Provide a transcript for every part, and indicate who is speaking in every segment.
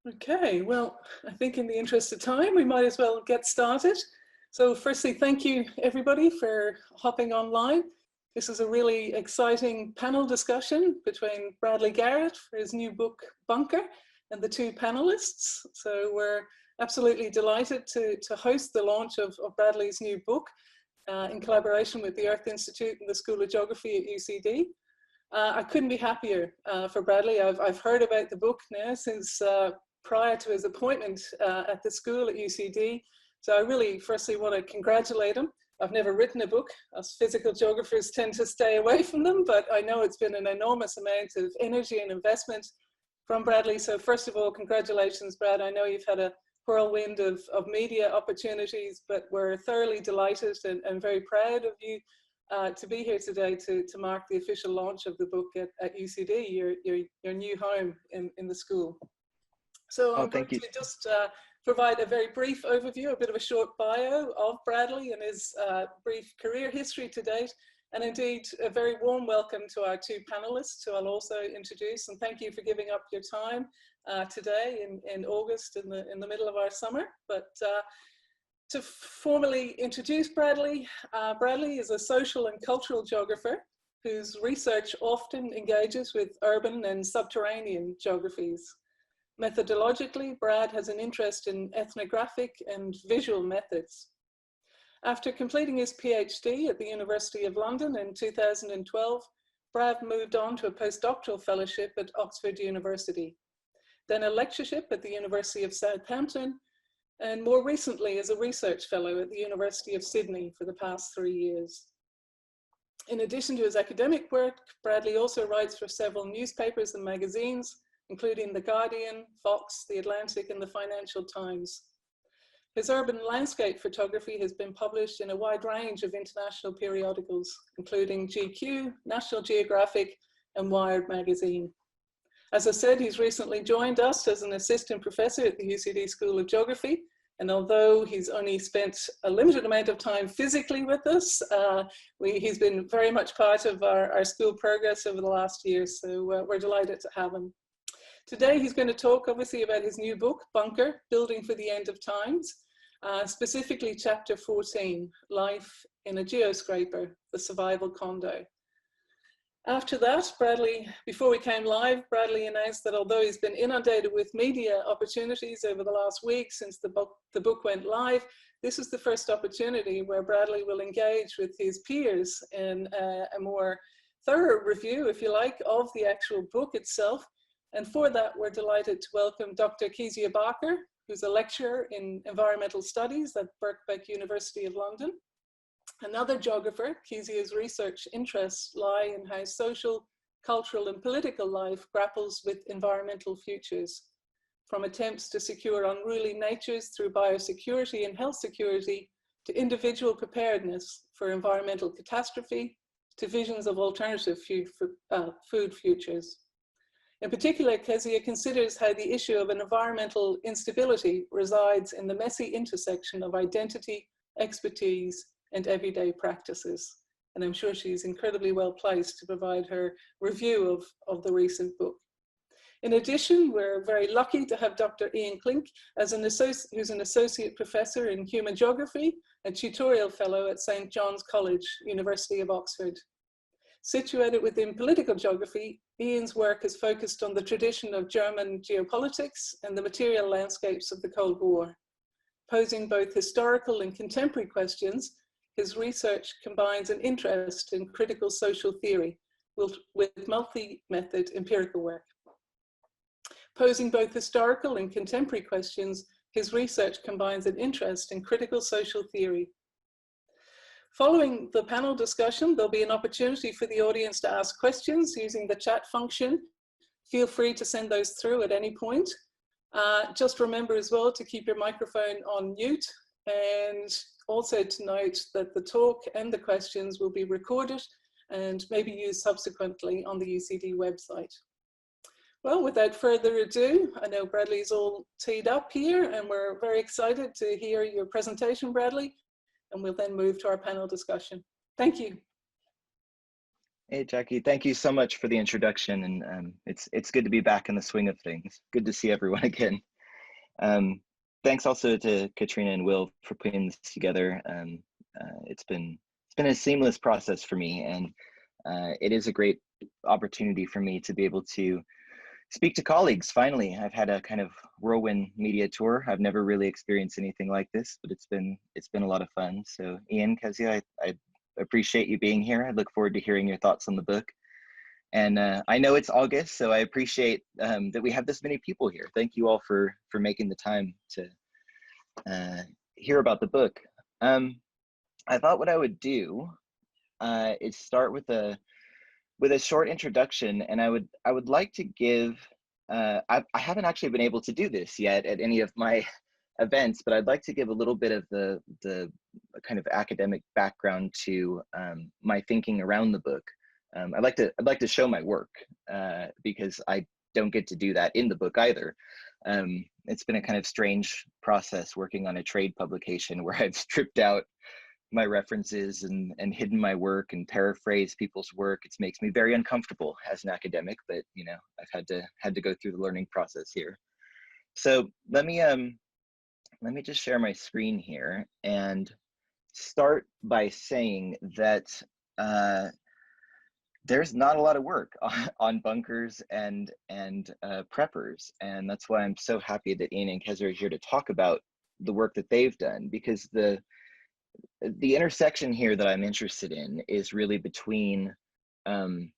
Speaker 1: Okay, well, I think in the interest of time, we might as well get started. So firstly, thank you everybody for hopping online. This is a really exciting panel discussion between Bradley Garrett for his new book, Bunker, and the two panelists. So we're absolutely delighted to host the launch of Bradley's new book in collaboration with the Earth Institute and the School of Geography at UCD. I couldn't be happier for Bradley. I've heard about the book now since prior to his appointment at the school at UCD. So I really firstly want to congratulate him. I've never written a book. Us physical geographers tend to stay away from them, but I know it's been an enormous amount of energy and investment from Bradley. So first of all, congratulations, Brad. I know you've had a whirlwind of media opportunities, but we're thoroughly delighted and very proud of you to be here today to mark the official launch of the book at UCD, your new home in the school. So I'm going to just provide a very brief overview, a bit of a short bio of Bradley and his brief career history to date, and indeed a very warm welcome to our two panelists who I'll also introduce, and thank you for giving up your time today in August in the middle of our summer. But to formally introduce Bradley, Bradley is a social and cultural geographer whose research often engages with urban and subterranean geographies. Methodologically, Brad has an interest in ethnographic and visual methods. After completing his PhD at the University of London in 2012, Brad moved on to a postdoctoral fellowship at Oxford University, then a lectureship at the University of Southampton, and more recently as a research fellow at the University of Sydney for the past 3 years. In addition to his academic work, Bradley also writes for several newspapers and magazines, including The Guardian, Fox, The Atlantic, and The Financial Times. His urban landscape photography has been published in a wide range of international periodicals, including GQ, National Geographic, and Wired magazine. As I said, he's recently joined us as an assistant professor at the UCD School of Geography. And although he's only spent a limited amount of time physically with us, he's been very much part of our school progress over the last year. So we're delighted to have him. Today, he's going to talk obviously about his new book, Bunker, Building for the End of Times, specifically chapter 14, Life in a Geoscraper, the Survival Condo. After that, before we came live, Bradley announced that although he's been inundated with media opportunities over the last week since the book went live, this is the first opportunity where Bradley will engage with his peers in a more thorough review, if you like, of the actual book itself. And for that, we're delighted to welcome Dr Kezia Barker, who's a lecturer in environmental studies at Birkbeck University of London. Another geographer, Kezia's research interests lie in how social, cultural, and political life grapples with environmental futures, from attempts to secure unruly natures through biosecurity and health security, to individual preparedness for environmental catastrophe, to visions of alternative food futures. In particular, Kezia considers how the issue of an environmental instability resides in the messy intersection of identity, expertise, and everyday practices. And I'm sure she's incredibly well placed to provide her review of the recent book. In addition, we're very lucky to have Dr. Ian Klinke who's an associate professor in human geography and tutorial fellow at St. John's College, University of Oxford. Situated within political geography, Ian's work has focused on the tradition of German geopolitics and the material landscapes of the Cold War. Posing both historical and contemporary questions, his research combines an interest in critical social theory with multi-method empirical work. Posing both historical and contemporary questions, his research combines an interest in critical social theory. Following the panel discussion, there'll be an opportunity for the audience to ask questions using the chat function. Feel free to send those through at any point. Just remember as well to keep your microphone on mute, and also to note that the talk and the questions will be recorded and maybe used subsequently on the UCD website. Well, without further ado, I know Bradley's all teed up here and we're very excited to hear your presentation, Bradley, and we'll then move to our panel discussion. Thank you.
Speaker 2: Hey, Jackie, thank you so much for the introduction, and it's good to be back in the swing of things. Good to see everyone again. Thanks also to Katrina and Will for putting this together. It's been a seamless process for me, and it is a great opportunity for me to be able to speak to colleagues. Finally, I've had a kind of whirlwind media tour. I've never really experienced anything like this, but it's been a lot of fun. So Ian, Kezia, I appreciate you being here. I look forward to hearing your thoughts on the book. And I know it's August, so I appreciate that we have this many people here. Thank you all for making the time to hear about the book. I thought what I would do is start with a short introduction, and I would like to give. I haven't actually been able to do this yet at any of my events, but I'd like to give a little bit of the kind of academic background to my thinking around the book. I'd like to show my work because I don't get to do that in the book either. It's been a kind of strange process working on a trade publication where I've stripped out my references and hidden my work and paraphrased people's work. It makes me very uncomfortable as an academic, but you know, I've had to go through the learning process here. So let me just share my screen here and start by saying that there's not a lot of work on bunkers and preppers, and that's why I'm so happy that Ian and Kezia are here to talk about the work that they've done, because the intersection here that I'm interested in is really between the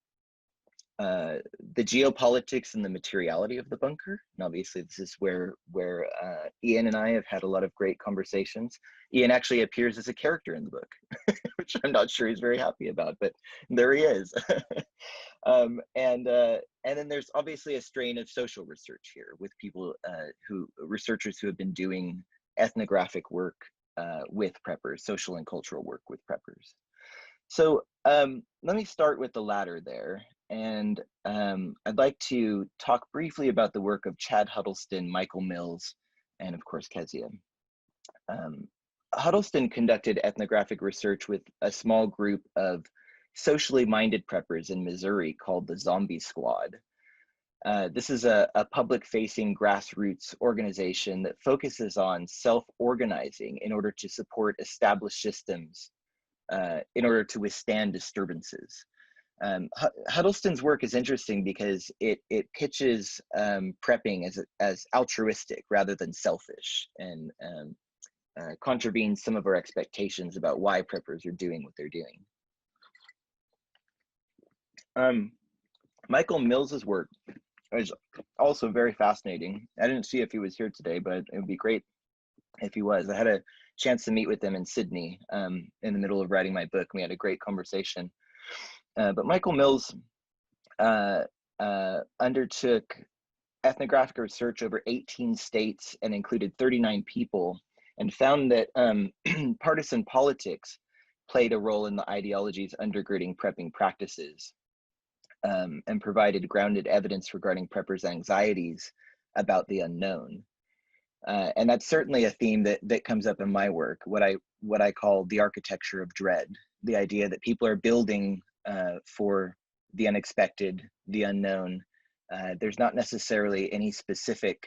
Speaker 2: geopolitics and the materiality of the bunker. And obviously this is where Ian and I have had a lot of great conversations. Ian actually appears as a character in the book, which I'm not sure he's very happy about, but there he is. And then there's obviously a strain of social research here with people researchers who have been doing ethnographic work with preppers, social and cultural work with preppers. So let me start with the latter there. And I'd like to talk briefly about the work of Chad Huddleston, Michael Mills, and of course, Kezia. Huddleston conducted ethnographic research with a small group of socially minded preppers in Missouri called the Zombie Squad. This is a public-facing grassroots organization that focuses on self-organizing in order to support established systems in order to withstand disturbances. Huddleston's work is interesting because it pitches prepping as altruistic rather than selfish, and contravenes some of our expectations about why preppers are doing what they're doing. Michael Mills's work is also very fascinating. I didn't see if he was here today, but it would be great if he was. I had a chance to meet with him in Sydney in the middle of writing my book. We had a great conversation. But Michael Mills undertook ethnographic research over 18 states and included 39 people, and found that partisan politics played a role in the ideologies undergirding prepping practices, and provided grounded evidence regarding preppers' anxieties about the unknown. And that's certainly a theme that comes up in my work, what I call the architecture of dread, the idea that people are building for the unexpected, the unknown. There's not necessarily any specific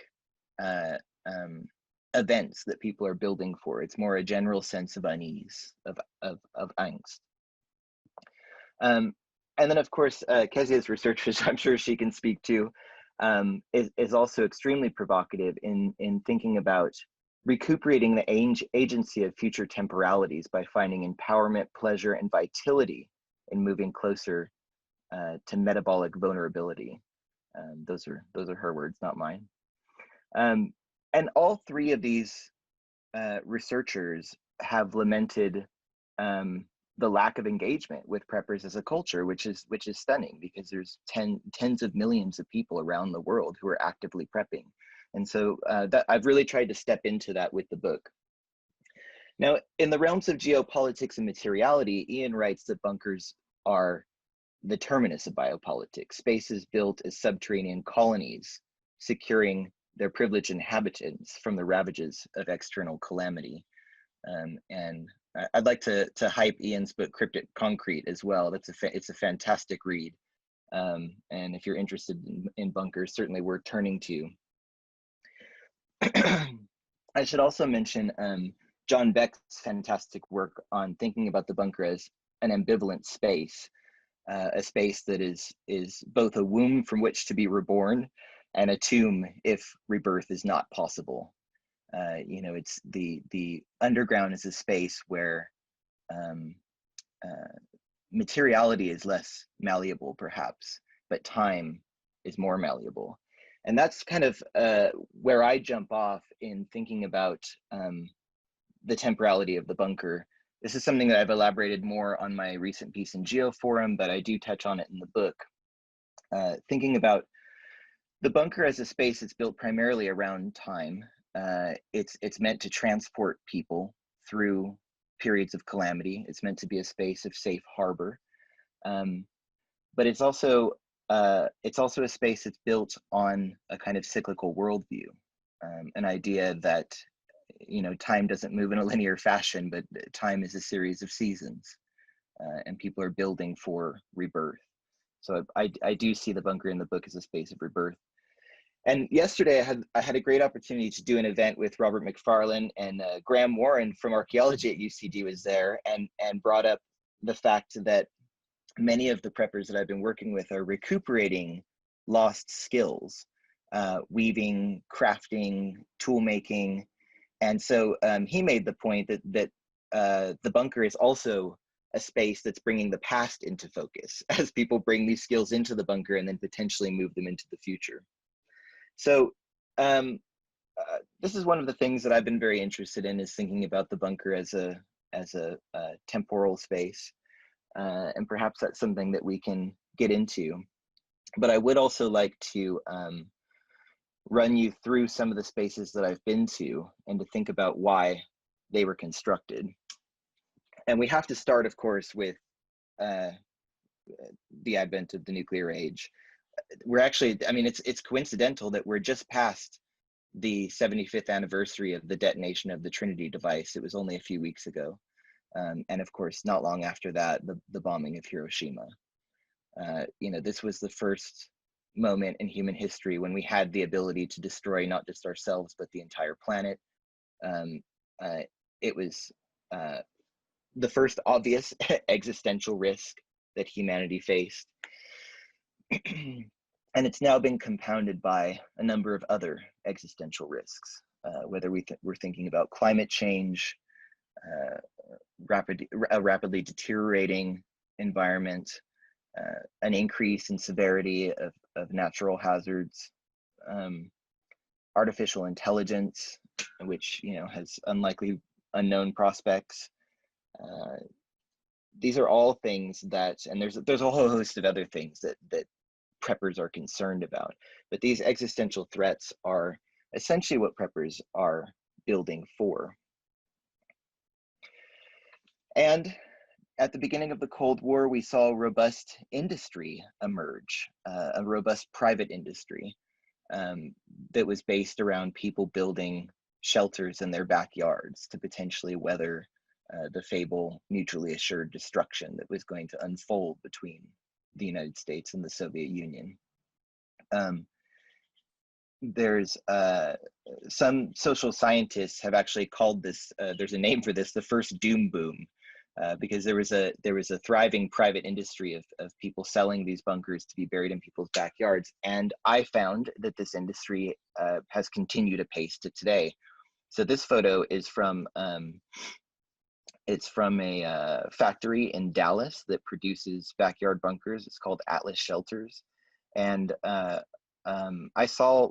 Speaker 2: events that people are building for. It's more a general sense of unease, of angst. And then, of course, Kezia's research, which I'm sure she can speak to, is also extremely provocative in thinking about recuperating the agency of future temporalities by finding empowerment, pleasure, and vitality in moving closer to metabolic vulnerability. Those are her words, not mine. And all three of these researchers have lamented the lack of engagement with preppers as a culture, which is stunning, because there's tens of millions of people around the world who are actively prepping. And so that I've really tried to step into that with the book. Now, in the realms of geopolitics and materiality, Ian writes that bunkers are the terminus of biopolitics, spaces built as subterranean colonies, securing their privileged inhabitants from the ravages of external calamity. And I'd like to hype Ian's book, Cryptic Concrete, as well. It's a fantastic read. And if you're interested in bunkers, certainly worth turning to. I should also mention John Beck's fantastic work on thinking about the bunker as an ambivalent space, a space that is both a womb from which to be reborn and a tomb if rebirth is not possible. You know, it's the underground is a space where materiality is less malleable, perhaps, but time is more malleable. And that's kind of where I jump off in thinking about the temporality of the bunker. This is something that I've elaborated more on my recent piece in Geoforum, but I do touch on it in the book. Thinking about the bunker as a space that's built primarily around time. It's meant to transport people through periods of calamity. It's meant to be a space of safe harbor, but it's also a space that's built on a kind of cyclical worldview, an idea that, you know, time doesn't move in a linear fashion, but time is a series of seasons, and people are building for rebirth. So I do see the bunker in the book as a space of rebirth. And yesterday I had a great opportunity to do an event with Robert McFarlane, and Graham Warren from archaeology at UCD was there, and brought up the fact that many of the preppers that I've been working with are recuperating lost skills, weaving, crafting, tool making. And so he made the point that the bunker is also a space that's bringing the past into focus as people bring these skills into the bunker and then potentially move them into the future. So this is one of the things that I've been very interested in, is thinking about the bunker as a temporal space. And perhaps that's something that we can get into. But I would also like to run you through some of the spaces that I've been to and to think about why they were constructed. And we have to start, of course, with the advent of the nuclear age. We're actually, I mean, it's coincidental that we're just past the 75th anniversary of the detonation of the Trinity device. It was only a few weeks ago. And of course, not long after that, the bombing of Hiroshima. You know, this was the first moment in human history when we had the ability to destroy not just ourselves, but the entire planet. It was the first obvious existential risk that humanity faced. And it's now been compounded by a number of other existential risks, whether we're thinking about climate change, a rapidly deteriorating environment, an increase in severity of natural hazards, artificial intelligence, which, you know, has unlikely unknown prospects. These are all things that, and there's a whole host of other things that preppers are concerned about, but these existential threats are essentially what preppers are building for. And at the beginning of the Cold War, we saw robust industry emerge, a robust private industry that was based around people building shelters in their backyards to potentially weather the fable mutually assured destruction that was going to unfold between the United States and the Soviet Union. There's some social scientists have actually called this, there's a name for this, the first doom boom, because there was a thriving private industry of people selling these bunkers to be buried in people's backyards. And I found that this industry has continued apace to today. So this photo is from it's from a factory in Dallas that produces backyard bunkers. It's called Atlas Shelters. And I saw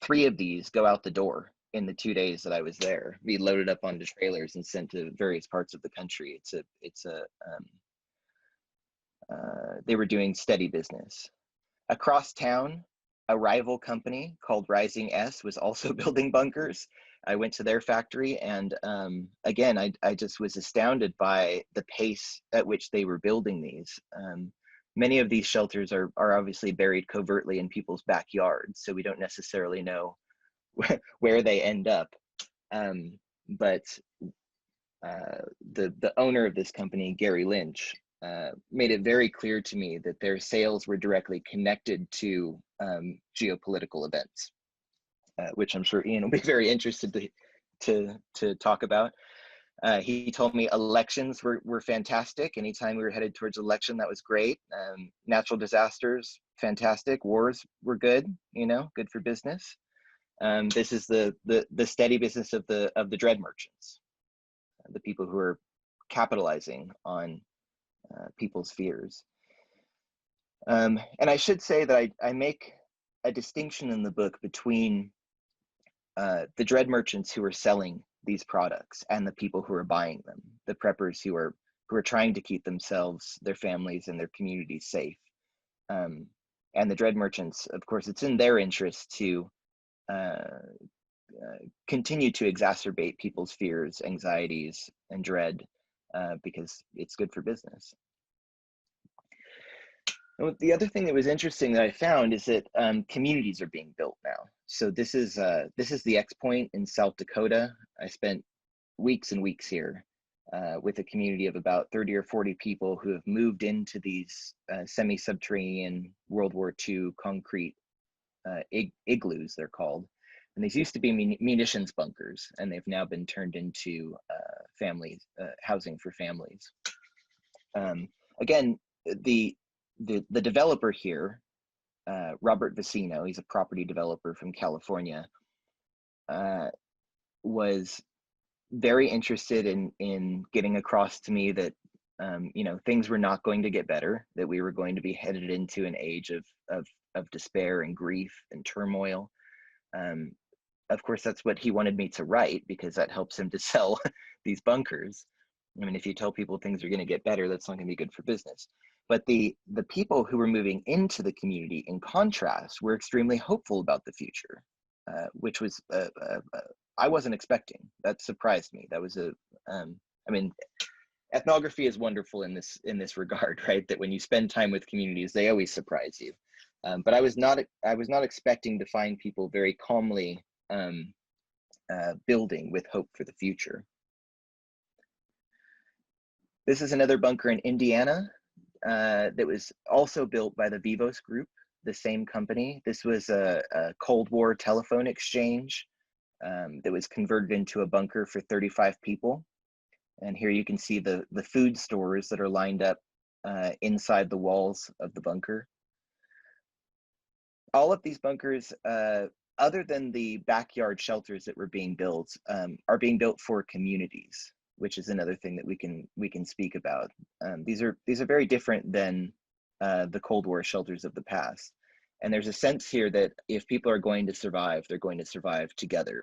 Speaker 2: 3 of these go out the door in the 2 days that I was there, be loaded up onto trailers and sent to various parts of the country. They were doing steady business. Across town, a rival company called Rising S was also building bunkers. I went to their factory, and again, I just was astounded by the pace at which they were building these. Many of these shelters are obviously buried covertly in people's backyards, so we don't necessarily know where they end up. But the owner of this company, Gary Lynch, made it very clear to me that their sales were directly connected to geopolitical events. which I'm sure Ian will be very interested to talk about. He told me elections were fantastic. Anytime we were headed towards election, that was great. Natural disasters, fantastic. Wars were good, you know, good for business. This is the steady business of the dread merchants, the people who are capitalizing on people's fears. And I should say that I make a distinction in the book between the dread merchants who are selling these products and the people who are buying them, the preppers who are trying to keep themselves, their families, and their communities safe. And the dread merchants, of course, it's in their interest to continue to exacerbate people's fears, anxieties, and dread because it's good for business. And the other thing that was interesting that I found is that communities are being built now. So this is the X Point in South Dakota. I spent weeks and weeks here with a community of about 30 or 40 people who have moved into these semi-subterranean World War II concrete igloos, they're called. And these used to be munitions bunkers, and they've now been turned into housing for families. Again, the developer here, Robert Vicino, he's a property developer from California, was very interested in getting across to me that you know, things were not going to get better, that we were going to be headed into an age of despair and grief and turmoil. Of course, that's what he wanted me to write, because that helps him to sell these bunkers. I mean, if you tell people things are going to get better, that's not going to be good for business. But the people who were moving into the community, in contrast, were extremely hopeful about the future, which was I wasn't expecting. That surprised me. That was I mean, ethnography is wonderful in this regard, right? That when you spend time with communities, they always surprise you. But I was not expecting to find people very calmly building with hope for the future. This is another bunker in Indiana that was also built by the Vivos Group, the same company. This was a Cold War telephone exchange that was converted into a bunker for 35 people. And here you can see the food stores that are lined up inside the walls of the bunker. All of these bunkers, other than the backyard shelters that were being built, are being built for communities, which is another thing that we can speak about. These are very different than the Cold War shelters of the past. And there's a sense here that if people are going to survive, they're going to survive together.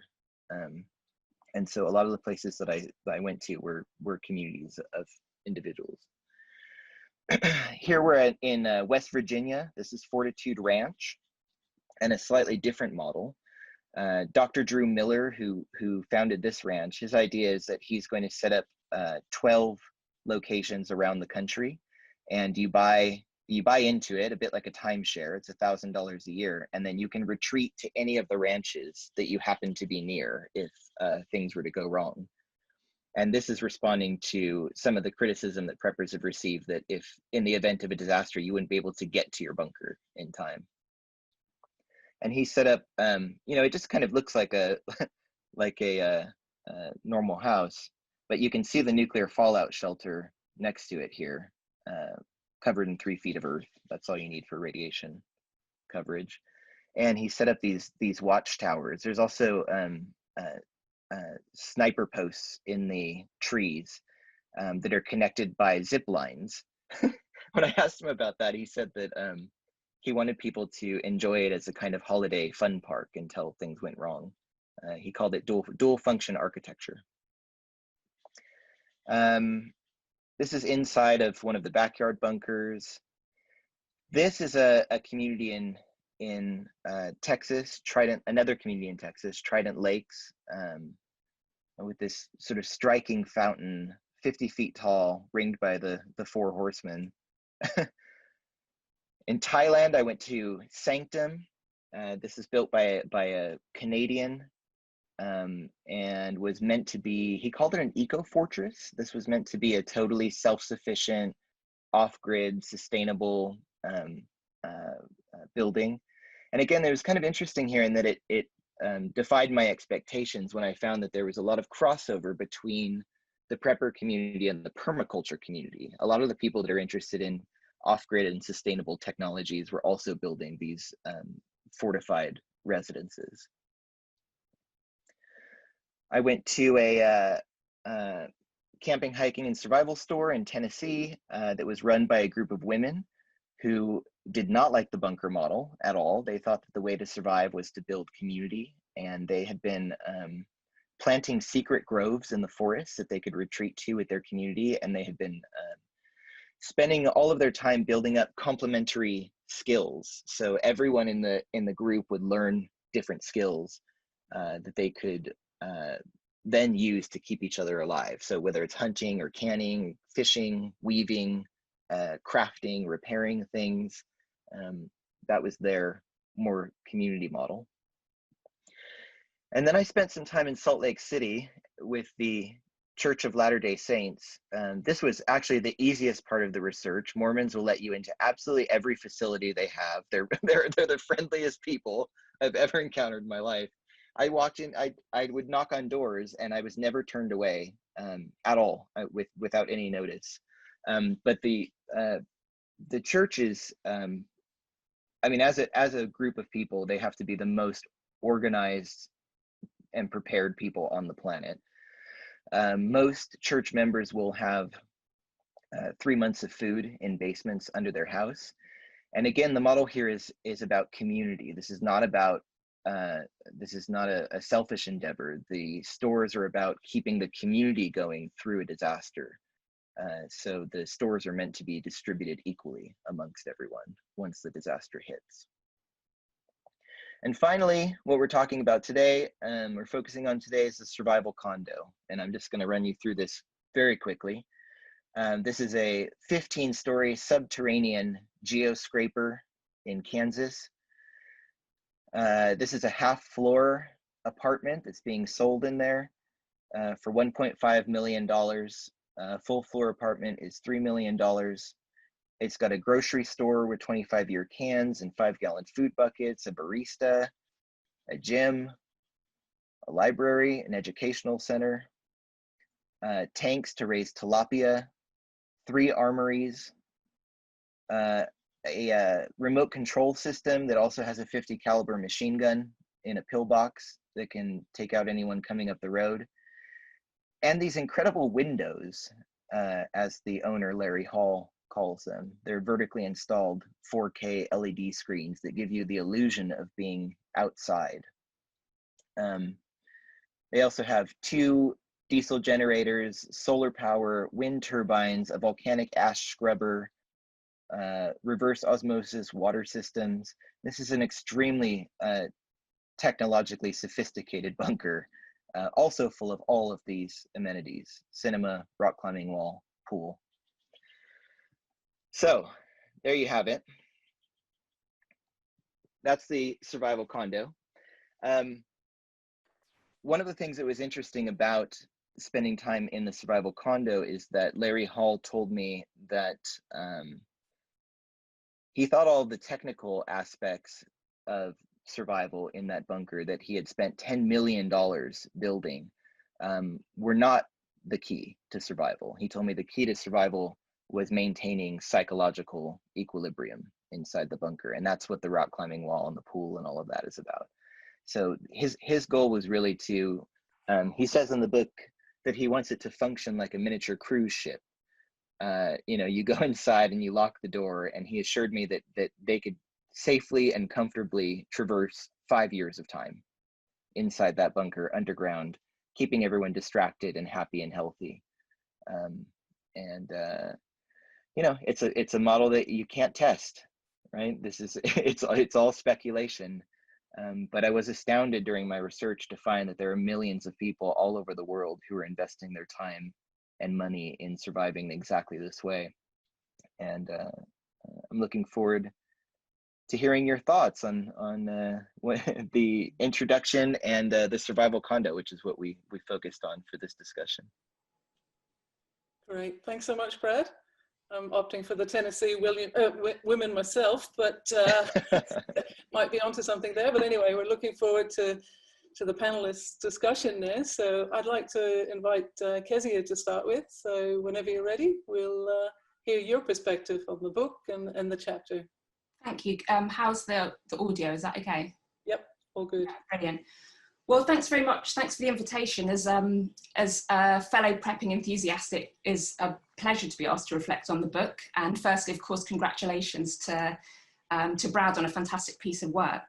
Speaker 2: And so a lot of the places that I went to were communities of individuals. Here we're in West Virginia. This is Fortitude Ranch, and a slightly different model. Dr. Drew Miller, who founded this ranch, his idea is that he's going to set up 12 locations around the country, and you buy into it a bit like a timeshare. It's $1,000 a year, and then you can retreat to any of the ranches that you happen to be near if things were to go wrong. And this is responding to some of the criticism that preppers have received, that if in the event of a disaster, you wouldn't be able to get to your bunker in time. And he set up, you know, it just kind of looks like a normal house, but you can see the nuclear fallout shelter next to it here, covered in 3 feet of earth. That's all you need for radiation coverage. And he set up these watchtowers. There's also sniper posts in the trees that are connected by zip lines. When I asked him about that, he said that he wanted people to enjoy it as a kind of holiday fun park until things went wrong. He called it dual function architecture. This is inside of one of the backyard bunkers. This is a community in Texas, Trident, another community in Texas, Trident Lakes, with this sort of striking fountain, 50 feet tall, ringed by the 4 horsemen. In Thailand, I went to Sanctum. This is built by a Canadian and was meant to be, he called it an eco-fortress. This was meant to be a totally self-sufficient, off-grid, sustainable building. And again, it was kind of interesting here in that it defied my expectations when I found that there was a lot of crossover between the prepper community and the permaculture community. A lot of the people that are interested in off-grid and sustainable technologies were also building these fortified residences. I went to a camping, hiking, and survival store in Tennessee that was run by a group of women who did not like the bunker model at all. They thought that the way to survive was to build community, and they had been planting secret groves in the forest that they could retreat to with their community, and they had been spending all of their time building up complementary skills. So everyone in the group would learn different skills that they could then use to keep each other alive. So whether it's hunting or canning, fishing, weaving, crafting, repairing things, that was their more community model. And then I spent some time in Salt Lake City with the Church of Latter-day Saints. This was actually the easiest part of the research. Mormons will let you into absolutely every facility they have. They're the friendliest people I've ever encountered in my life. I walked in, I would knock on doors, and I was never turned away at all without any notice. But the church is, I mean, as a group of people, they have to be the most organized and prepared people on the planet. Most church members will have 3 months of food in basements under their house. And again, the model here is about community. This is not about this is not a selfish endeavor. The stores are about keeping the community going through a disaster. So the stores are meant to be distributed equally amongst everyone once the disaster hits. And finally, what we're talking about today, we're focusing on today, is the survival condo. And I'm just going to run you through this very quickly. This is a 15-story subterranean geoscraper in Kansas. This is a half-floor apartment that's being sold in there for $1.5 million. Full-floor apartment is $3 million. It's got a grocery store with 25-year cans and 5-gallon food buckets, a barista, a gym, a library, an educational center, tanks to raise tilapia, 3 armories, a remote control system that also has a .50 caliber machine gun in a pillbox that can take out anyone coming up the road, and these incredible windows, as the owner, Larry Hall, calls them. They're vertically installed 4K LED screens that give you the illusion of being outside. They also have 2 diesel generators, solar power, wind turbines, a volcanic ash scrubber, reverse osmosis water systems. This is an extremely technologically sophisticated bunker, also full of all of these amenities: cinema, rock climbing wall, pool. So there you have it. That's the survival condo. One of the things that was interesting about spending time in the survival condo is that Larry Hall told me that he thought all the technical aspects of survival in that bunker that he had spent $10 million building were not the key to survival. He told me the key to survival was maintaining psychological equilibrium inside the bunker. And that's what the rock climbing wall and the pool and all of that is about. So his goal was really to, he says in the book that he wants it to function like a miniature cruise ship. You know, you go inside and you lock the door, and he assured me that they could safely and comfortably traverse 5 years of time inside that bunker underground, keeping everyone distracted and happy and healthy. You know, it's a model that you can't test, right? This is it's all speculation. But I was astounded during my research to find that there are millions of people all over the world who are investing their time and money in surviving exactly this way. And I'm looking forward to hearing your thoughts on the introduction and the survival condo, which is what we focused on for this discussion.
Speaker 1: Great, thanks so much, Brad. I'm opting for the Tennessee women myself, but might be onto something there. But anyway, we're looking forward to to the panelists' discussion now. So I'd like to invite Kezia to start with. So whenever you're ready, we'll hear your perspective on the book and the chapter.
Speaker 3: Thank you. How's the audio? Is that okay?
Speaker 1: Yep, all good.
Speaker 3: Yeah, brilliant. Well, thanks very much. Thanks for the invitation. As a fellow prepping enthusiast, it is a pleasure to be asked to reflect on the book. And firstly, of course, congratulations to Brad on a fantastic piece of work.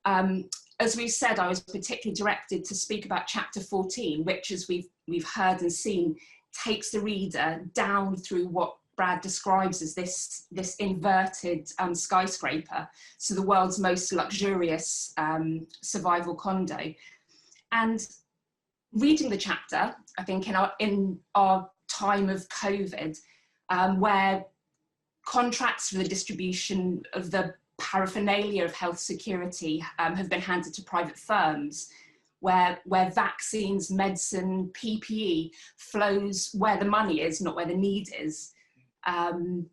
Speaker 3: As we've said, I was particularly directed to speak about chapter 14, which, as we've heard and seen, takes the reader down through what Brad describes as this inverted skyscraper, so the world's most luxurious survival condo. And reading the chapter, I think in our time of COVID, where contracts for the distribution of the paraphernalia of health security have been handed to private firms, where vaccines, medicine, PPE flows where the money is, not where the need is. And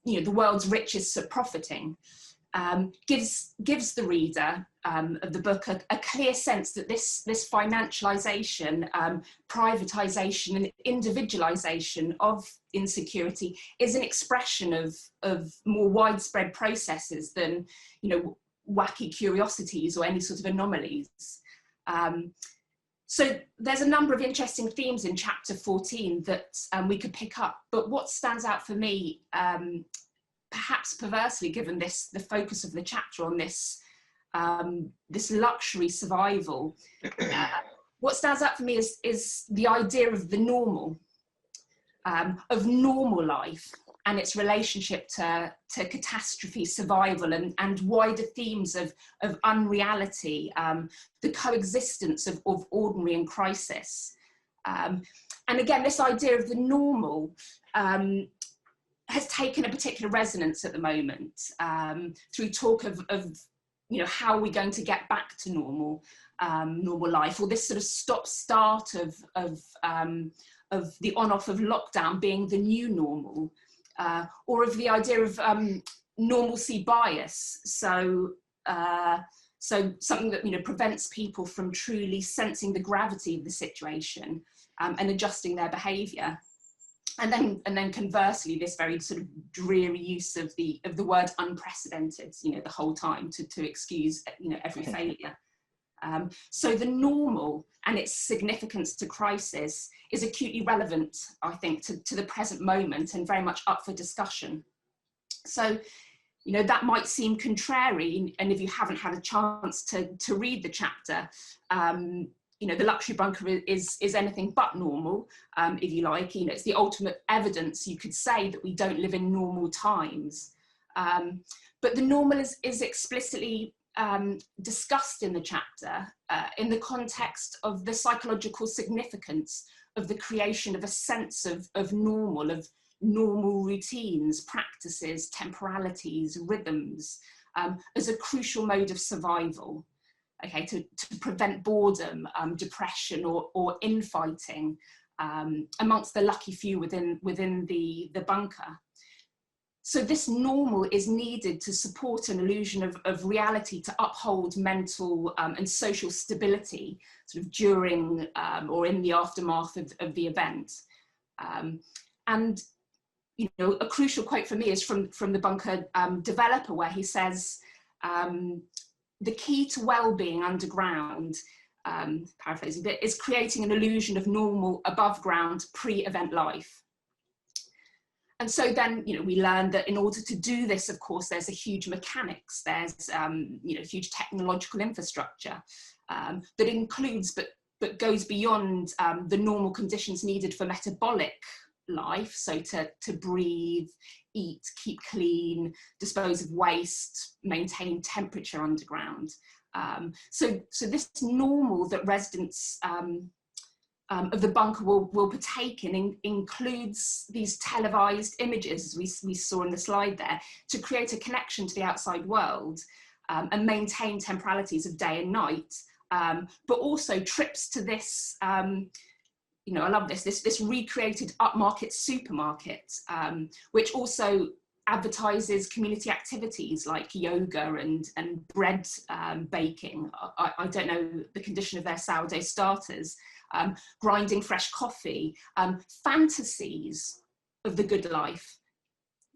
Speaker 3: the world's richest are profiting, gives the reader of the book a clear sense that this financialization, privatization and individualization of insecurity is an expression of more widespread processes than wacky curiosities or any sort of anomalies. So there's a number of interesting themes in chapter 14 that we could pick up, but what stands out for me, perhaps perversely given the focus of the chapter on this luxury survival, what stands out for me is the idea of the normal, of normal life and its relationship to catastrophe, survival, and wider themes of unreality, the coexistence of ordinary and crisis. And again, this idea of the normal has taken a particular resonance at the moment through talk of how are we going to get back to normal life, or this sort of stop-start of the on-off of lockdown being the new normal. Or of the idea of normalcy bias, so something that prevents people from truly sensing the gravity of the situation and adjusting their behaviour, and then conversely, this very sort of dreary use of the word unprecedented, the whole time to excuse every failure. So the normal and its significance to crisis is acutely relevant, I think, to the present moment and very much up for discussion. So, that might seem contrary, and if you haven't had a chance to read the chapter, the luxury bunker is anything but normal, if you like. It's the ultimate evidence, you could say, that we don't live in normal times. But the normal is explicitly discussed in the chapter in the context of the psychological significance of the creation of a sense of normal routines, practices, temporalities, rhythms, as a crucial mode of survival, okay, to prevent boredom, depression or infighting amongst the lucky few within the bunker. So this normal is needed to support an illusion of reality, to uphold mental and social stability sort of during or in the aftermath of the event. And a crucial quote for me is from the bunker developer, where he says, the key to well-being underground, paraphrasing a bit, is creating an illusion of normal above ground pre-event life. And so then, we learn that in order to do this, of course, there's a huge mechanics, there's, huge technological infrastructure that includes, but goes beyond the normal conditions needed for metabolic life. So to breathe, eat, keep clean, dispose of waste, maintain temperature underground. So this normal that residents of the bunker will partake in includes these televised images, as we saw in the slide there, to create a connection to the outside world and maintain temporalities of day and night, but also trips to this, I love this recreated upmarket supermarket, which also advertises community activities like yoga and bread baking. I don't know the condition of their sourdough starters, grinding fresh coffee, fantasies of the good life.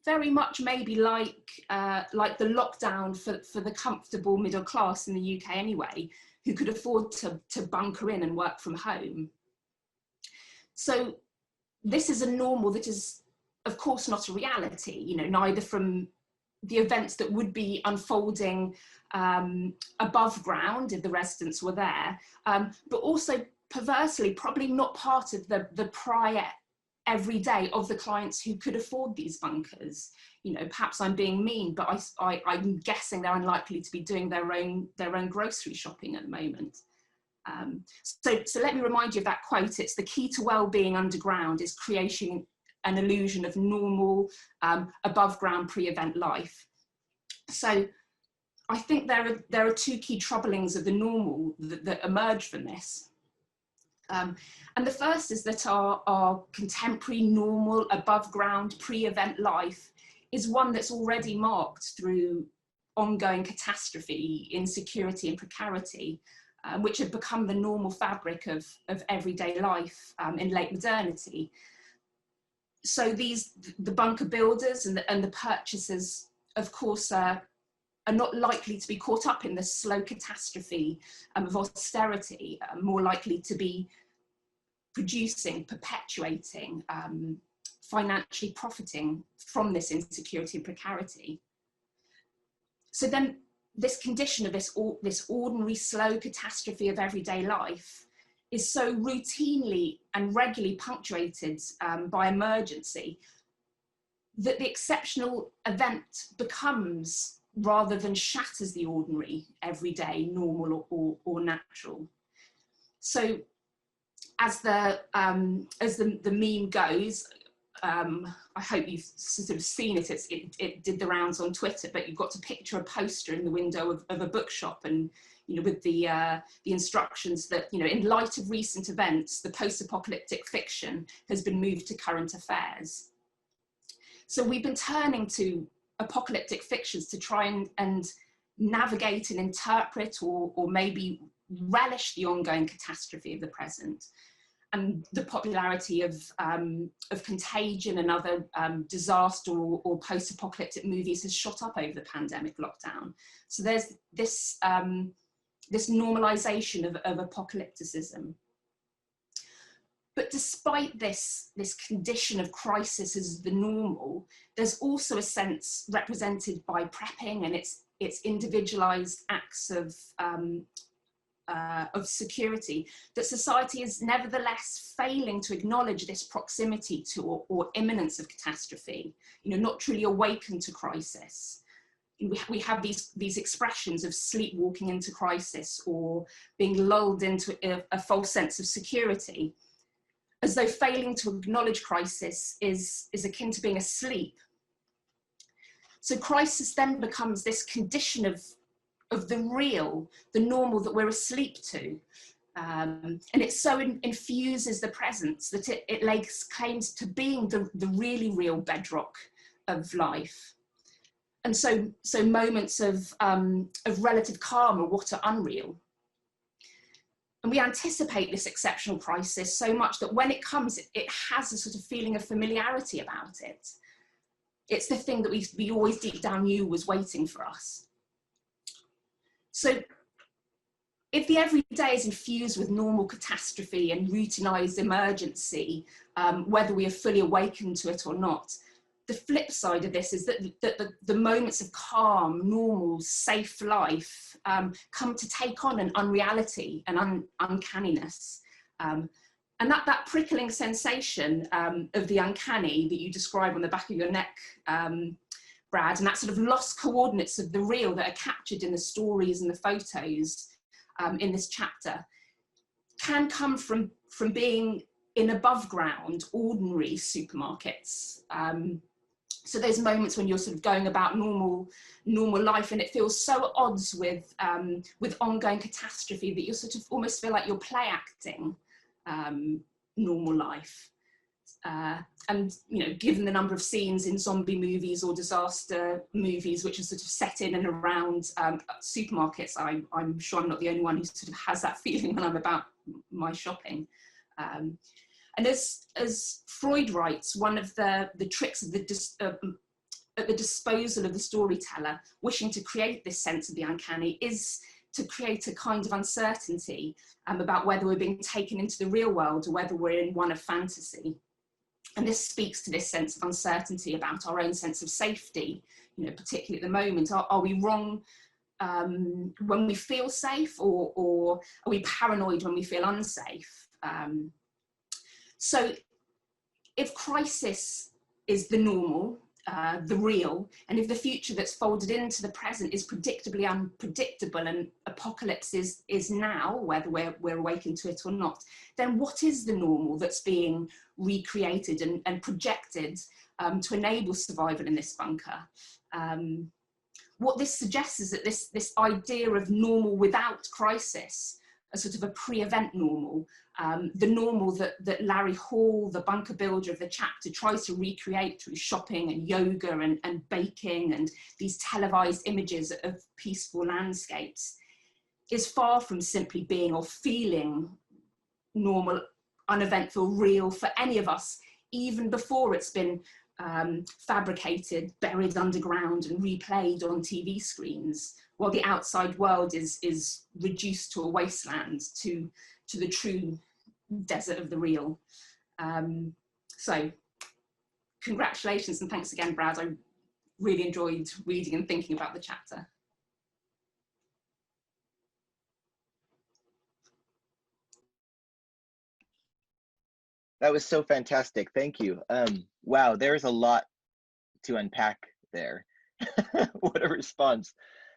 Speaker 3: Very much maybe like the lockdown for the comfortable middle class in the UK anyway, who could afford to bunker in and work from home. So this is a normal that is, of course, not a reality, you know, neither from the events that would be unfolding above ground if the residents were there, but also perversely probably not part of the prior every day of the clients who could afford these bunkers. You know, perhaps I'm being mean, but I'm guessing they're unlikely to be doing their own grocery shopping at the moment. So let me remind you of that quote. It's the key to well-being underground is creating an illusion of normal, above ground pre-event life. So I think there are two key troublings of the normal that emerge from this. And the first is that our contemporary normal above ground pre-event life is one that's already marked through ongoing catastrophe, insecurity and precarity, which have become the normal fabric of everyday life in late modernity. So the bunker builders and the purchasers, of course, are not likely to be caught up in the slow catastrophe of austerity, more likely to be producing, perpetuating, financially profiting from this insecurity and precarity. So then this condition of this ordinary slow catastrophe of everyday life is so routinely and regularly punctuated by emergency that the exceptional event becomes, rather than shatters the ordinary, everyday, normal or natural. So as the meme goes, I hope you've sort of seen it. It did the rounds on Twitter, but you've got to picture a poster in the window of a bookshop, and you know, with the instructions that, you know, in light of recent events, the post-apocalyptic fiction has been moved to current affairs. So we've been turning to apocalyptic fictions to try and navigate and interpret or maybe relish the ongoing catastrophe of the present. And the popularity of Contagion and other disaster or post-apocalyptic movies has shot up over the pandemic lockdown. So there's this normalization of apocalypticism. But despite this condition of crisis as the normal, there's also a sense represented by prepping and its individualized acts of security, that society is nevertheless failing to acknowledge this proximity to or imminence of catastrophe, you know, not truly awakened to crisis. We have these expressions of sleepwalking into crisis or being lulled into a false sense of security, as though failing to acknowledge crisis is akin to being asleep. So crisis then becomes this condition of the real, the normal that we're asleep to. And it so infuses the presence that it lays claims to being the really real bedrock of life. And so moments of relative calm are what are unreal. And we anticipate this exceptional crisis so much that when it comes, it has a sort of feeling of familiarity about it. It's the thing that we always deep down knew was waiting for us. So if the everyday is infused with normal catastrophe and routinized emergency, whether we are fully awakened to it or not, the flip side of this is that the moments of calm, normal, safe life come to take on an unreality, an uncanniness. And that prickling sensation of the uncanny that you describe on the back of your neck, Brad, and that sort of lost coordinates of the real that are captured in the stories and the photos in this chapter, can come from being in above ground, ordinary supermarkets. So there's moments when you're sort of going about normal life and it feels so at odds with ongoing catastrophe that you sort of almost feel like you're play acting normal life. And you know, given the number of scenes in zombie movies or disaster movies which are sort of set in and around supermarkets, I'm sure I'm not the only one who sort of has that feeling when I'm about my shopping. And as Freud writes, one of the tricks of at the disposal of the storyteller wishing to create this sense of the uncanny is to create a kind of uncertainty about whether we're being taken into the real world or whether we're in one of fantasy. And this speaks to this sense of uncertainty about our own sense of safety, you know, particularly at the moment. Are we wrong when we feel safe, or are we paranoid when we feel unsafe? So if crisis is the normal, the real, and if the future that's folded into the present is predictably unpredictable and apocalypse is now, whether we're awakened to it or not, then what is the normal that's being recreated and projected to enable survival in this bunker? What this suggests is that this idea of normal without crisis, a sort of a pre-event normal, the normal that Larry Hall, the bunker builder of the chapter, tries to recreate through shopping and yoga and baking and these televised images of peaceful landscapes, is far from simply being or feeling normal, uneventful, real for any of us, even before it's been fabricated, buried underground and replayed on TV screens, while the outside world is reduced to a wasteland, to the true desert of the real. So congratulations and thanks again, Brad. I really enjoyed reading and thinking about the chapter.
Speaker 2: That was so fantastic. Thank you. Wow, there's a lot to unpack there. What a response.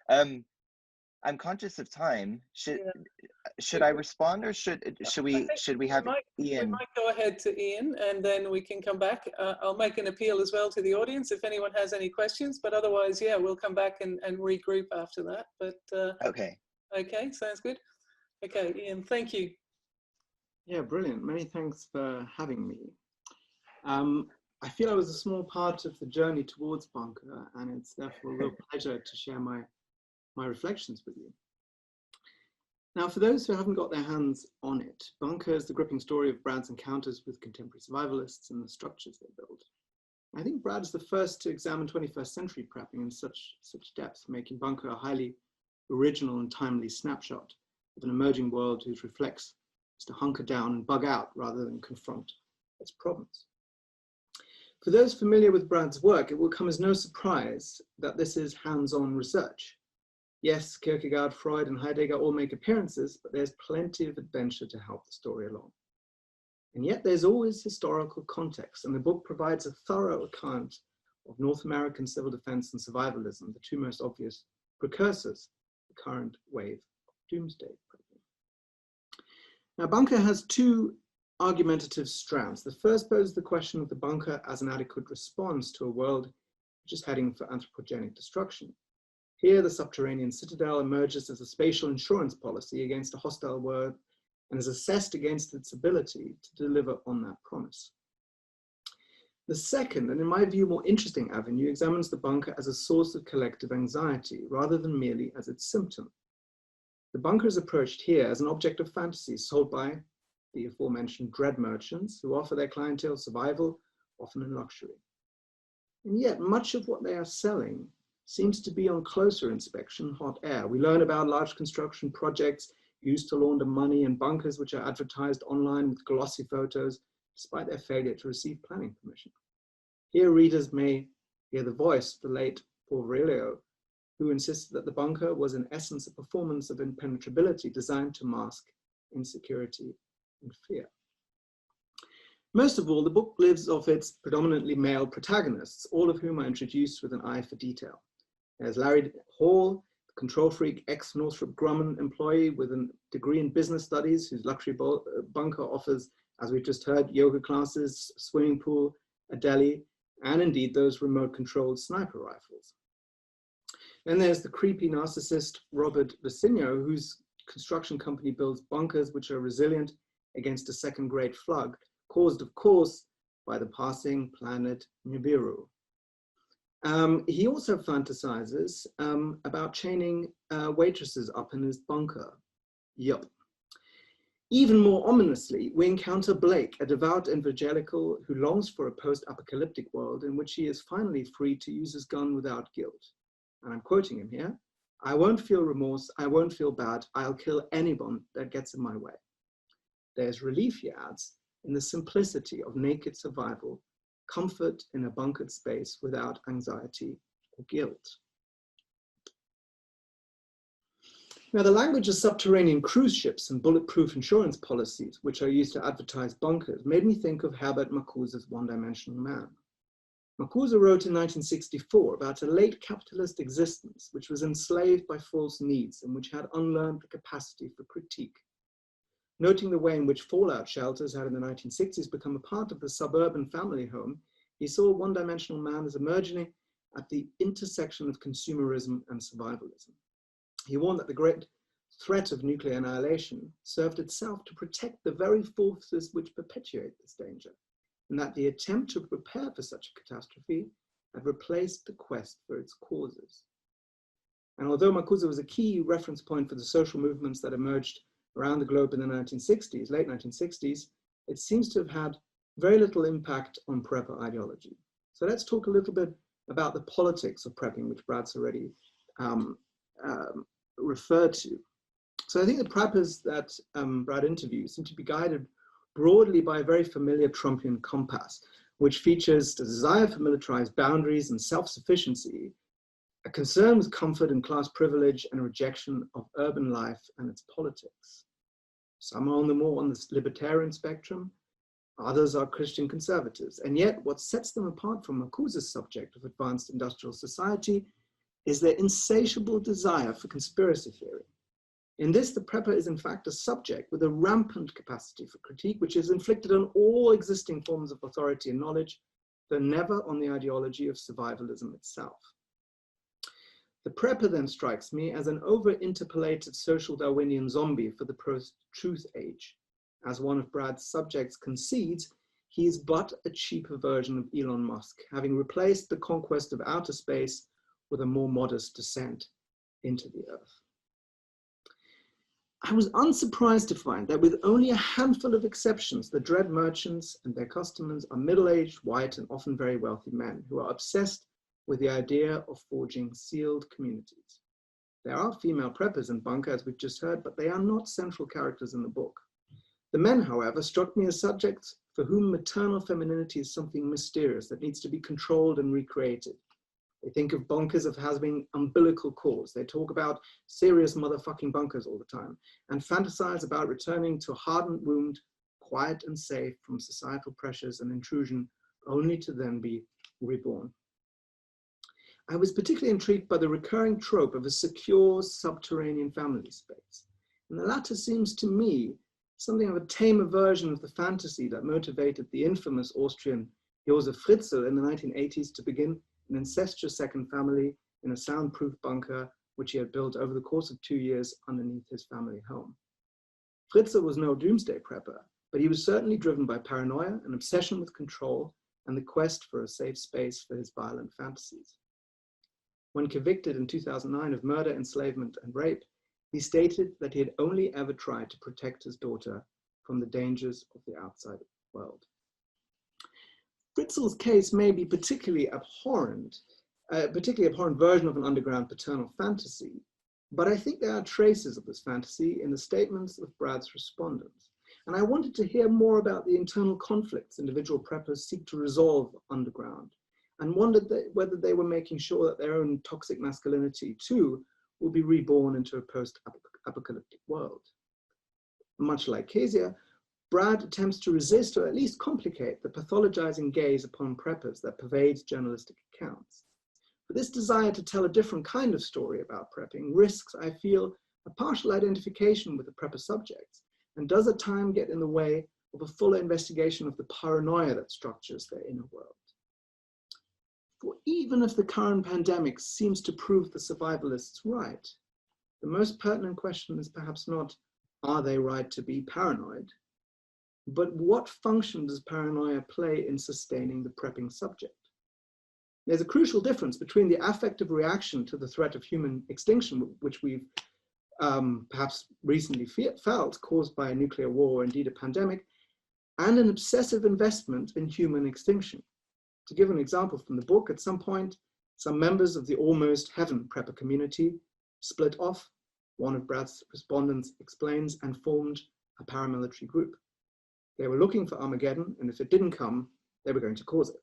Speaker 2: I'm conscious of time. Should I respond, or should we have Ian?
Speaker 1: We might go ahead to Ian and then we can come back. I'll make an appeal as well to the audience if anyone has any questions, but otherwise, yeah, we'll come back and regroup after that. But
Speaker 2: okay,
Speaker 1: sounds good. Okay, Ian, thank you.
Speaker 4: Yeah, brilliant. Many thanks for having me. I feel I was a small part of the journey towards bunker, and it's therefore a real pleasure to share my reflections with you. Now, for those who haven't got their hands on it, Bunker is the gripping story of Brad's encounters with contemporary survivalists and the structures they build. I think Brad is the first to examine 21st century prepping in such depth, making Bunker a highly original and timely snapshot of an emerging world whose reflex is to hunker down and bug out rather than confront its problems. For those familiar with Brad's work, it will come as no surprise that this is hands-on research. Yes, Kierkegaard, Freud, and Heidegger all make appearances, but there's plenty of adventure to help the story along. And yet there's always historical context, and the book provides a thorough account of North American civil defense and survivalism, the two most obvious precursors to the current wave of doomsday prepping. Now, Bunker has two argumentative strands. The first poses the question of the bunker as an adequate response to a world which is heading for anthropogenic destruction. Here, the subterranean citadel emerges as a spatial insurance policy against a hostile world and is assessed against its ability to deliver on that promise. The second, and in my view more interesting avenue, examines the bunker as a source of collective anxiety rather than merely as its symptom. The bunker is approached here as an object of fantasy sold by the aforementioned dread merchants who offer their clientele survival, often in luxury. And yet much of what they are selling seems to be on closer inspection, hot air. We learn about large construction projects used to launder money and bunkers which are advertised online with glossy photos, despite their failure to receive planning permission. Here readers may hear the voice of the late Paul Virilio, who insisted that the bunker was in essence a performance of impenetrability designed to mask insecurity and fear. Most of all, the book lives off its predominantly male protagonists, all of whom are introduced with an eye for detail. There's Larry Hall, the control freak ex-Northrop Grumman employee with a degree in business studies, whose luxury bunker offers, as we've just heard, yoga classes, swimming pool, a deli, and indeed those remote-controlled sniper rifles. Then there's the creepy narcissist Robert Vicino, whose construction company builds bunkers which are resilient against a second-grade flood, caused, of course, by the passing planet Nibiru. He also fantasizes about chaining waitresses up in his bunker. Yup. Even more ominously, we encounter Blake, a devout evangelical who longs for a post-apocalyptic world in which he is finally free to use his gun without guilt. And I'm quoting him here, "I won't feel remorse, I won't feel bad, I'll kill anyone that gets in my way." There's relief, he adds, in the simplicity of naked survival, comfort in a bunkered space without anxiety or guilt. Now, the language of subterranean cruise ships and bulletproof insurance policies, which are used to advertise bunkers, made me think of Herbert Marcuse's One-Dimensional Man. Marcuse wrote in 1964 about a late capitalist existence which was enslaved by false needs and which had unlearned the capacity for critique. Noting the way in which fallout shelters had in the 1960s become a part of the suburban family home, he saw One-Dimensional Man as emerging at the intersection of consumerism and survivalism. He warned that the great threat of nuclear annihilation served itself to protect the very forces which perpetuate this danger, and that the attempt to prepare for such a catastrophe had replaced the quest for its causes. And although Marcuse was a key reference point for the social movements that emerged around the globe in the 1960s, late 1960s, it seems to have had very little impact on prepper ideology. So let's talk a little bit about the politics of prepping, which Brad's already referred to. So I think the preppers that Brad interviews seem to be guided broadly by a very familiar Trumpian compass, which features the desire for militarized boundaries and self-sufficiency, a concern with comfort and class privilege, and a rejection of urban life and its politics. Some are on the libertarian spectrum, others are Christian conservatives, and yet what sets them apart from Marcuse's subject of advanced industrial society is their insatiable desire for conspiracy theory. In this, the prepper is in fact a subject with a rampant capacity for critique, which is inflicted on all existing forms of authority and knowledge, though never on the ideology of survivalism itself. The prepper then strikes me as an over-interpolated social Darwinian zombie for the post-truth age. As one of Brad's subjects concedes, he is but a cheaper version of Elon Musk, having replaced the conquest of outer space with a more modest descent into the earth. I was unsurprised to find that with only a handful of exceptions, the dread merchants and their customers are middle-aged, white, and often very wealthy men who are obsessed with the idea of forging sealed communities. There are female preppers in bunker, as we've just heard, but they are not central characters in the book. The men, however, struck me as subjects for whom maternal femininity is something mysterious that needs to be controlled and recreated. They think of bunkers as having umbilical cords. They talk about serious motherfucking bunkers all the time and fantasize about returning to a hardened wound, quiet and safe from societal pressures and intrusion, only to then be reborn. I was particularly intrigued by the recurring trope of a secure subterranean family space. And the latter seems to me something of a tamer version of the fantasy that motivated the infamous Austrian Josef Fritzl in the 1980s to begin an incestuous second family in a soundproof bunker, which he had built over the course of 2 years underneath his family home. Fritzl was no doomsday prepper, but he was certainly driven by paranoia, an obsession with control, and the quest for a safe space for his violent fantasies. When convicted in 2009 of murder, enslavement, and rape, he stated that he had only ever tried to protect his daughter from the dangers of the outside world. Fritzl's case may be particularly abhorrent version of an underground paternal fantasy, but I think there are traces of this fantasy in the statements of Brad's respondents. And I wanted to hear more about the internal conflicts individual preppers seek to resolve underground, and wondered whether they were making sure that their own toxic masculinity too will be reborn into a post-apocalyptic world. Much like Kezia, Brad attempts to resist or at least complicate the pathologizing gaze upon preppers that pervades journalistic accounts. But this desire to tell a different kind of story about prepping risks, I feel, a partial identification with the prepper subjects, and does at times get in the way of a fuller investigation of the paranoia that structures their inner world. For even if the current pandemic seems to prove the survivalists right, the most pertinent question is perhaps not, are they right to be paranoid, but what function does paranoia play in sustaining the prepping subject? There's a crucial difference between the affective reaction to the threat of human extinction, which we've perhaps recently felt, caused by a nuclear war or indeed a pandemic, and an obsessive investment in human extinction. To give an example from the book, at some point, some members of the Almost Heaven prepper community split off, one of Brad's respondents explains, and formed a paramilitary group. They were looking for Armageddon, and if it didn't come, they were going to cause it.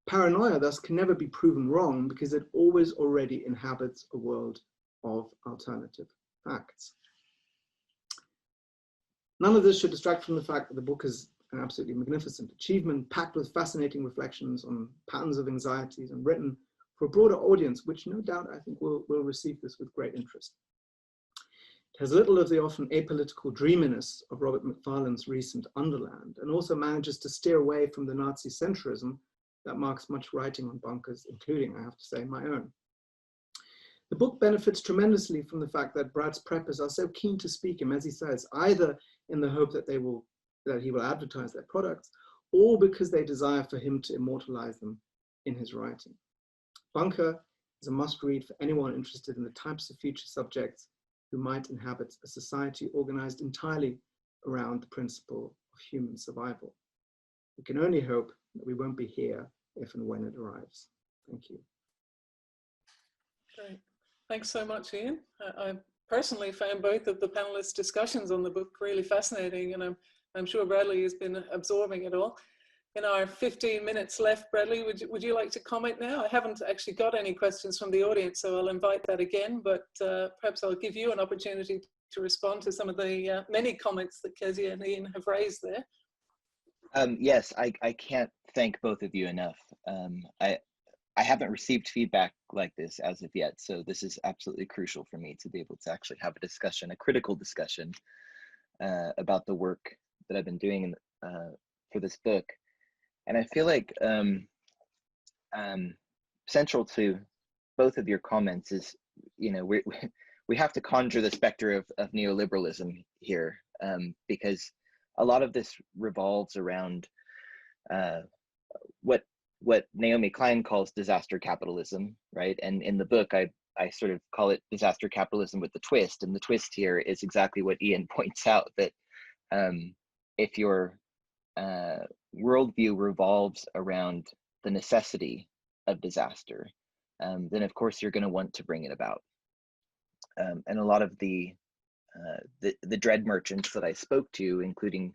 Speaker 4: Paranoia thus can never be proven wrong because it always already inhabits a world of alternative facts. None of this should distract from the fact that the book is an absolutely magnificent achievement, packed with fascinating reflections on patterns of anxieties and written for a broader audience, which no doubt I think will receive this with great interest. It has little of the often apolitical dreaminess of Robert Macfarlane's recent Underland, and also manages to steer away from the Nazi centrism that marks much writing on bunkers, including, I have to say, my own. The book benefits tremendously from the fact that Brad's preppers are so keen to speak him, as he says, either in the hope that he will advertise their products, or because they desire for him to immortalize them in his writing. Bunker is a must-read for anyone interested in the types of future subjects who might inhabit a society organized entirely around the principle of human survival. We can only hope that we won't be here if and when it arrives. Thank you.
Speaker 1: Great. Thanks so much, Ian. I personally found both of the panelists' discussions on the book really fascinating, and I'm sure Bradley has been absorbing it all. In our 15 minutes left, Bradley, would you like to comment now? I haven't actually got any questions from the audience, so I'll invite that again, but perhaps I'll give you an opportunity to respond to some of the many comments that Kezia and Ian have raised there.
Speaker 2: Yes, I can't thank both of you enough. I haven't received feedback like this as of yet, so this is absolutely crucial for me to be able to actually have a discussion, a critical discussion about the work that I've been doing for this book. And I feel like central to both of your comments is, you know, we have to conjure the specter of neoliberalism here, because a lot of this revolves around what Naomi Klein calls disaster capitalism, right? And in the book, I sort of call it disaster capitalism with the twist. And the twist here is exactly what Ian points out, that if your worldview revolves around the necessity of disaster, then of course you're going to want to bring it about. And a lot of the dread merchants that I spoke to, including